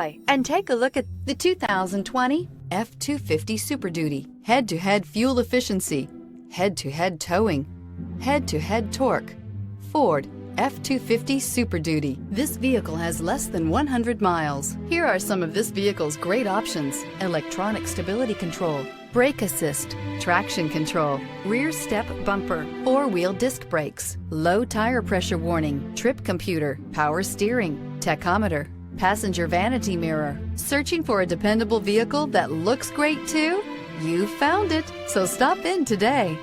by and take a look at the 2020 F-250 Super Duty. Head-to-head fuel efficiency, head-to-head towing, head-to-head torque. Ford F-250 Super Duty. This vehicle has less than 100 miles. Here are some of this vehicle's great options: electronic stability control, brake assist, traction control, rear step bumper, four-wheel disc brakes, low tire pressure warning, trip computer, power steering, tachometer, passenger vanity mirror. Searching for a dependable vehicle that looks great too? You found it, so stop in today.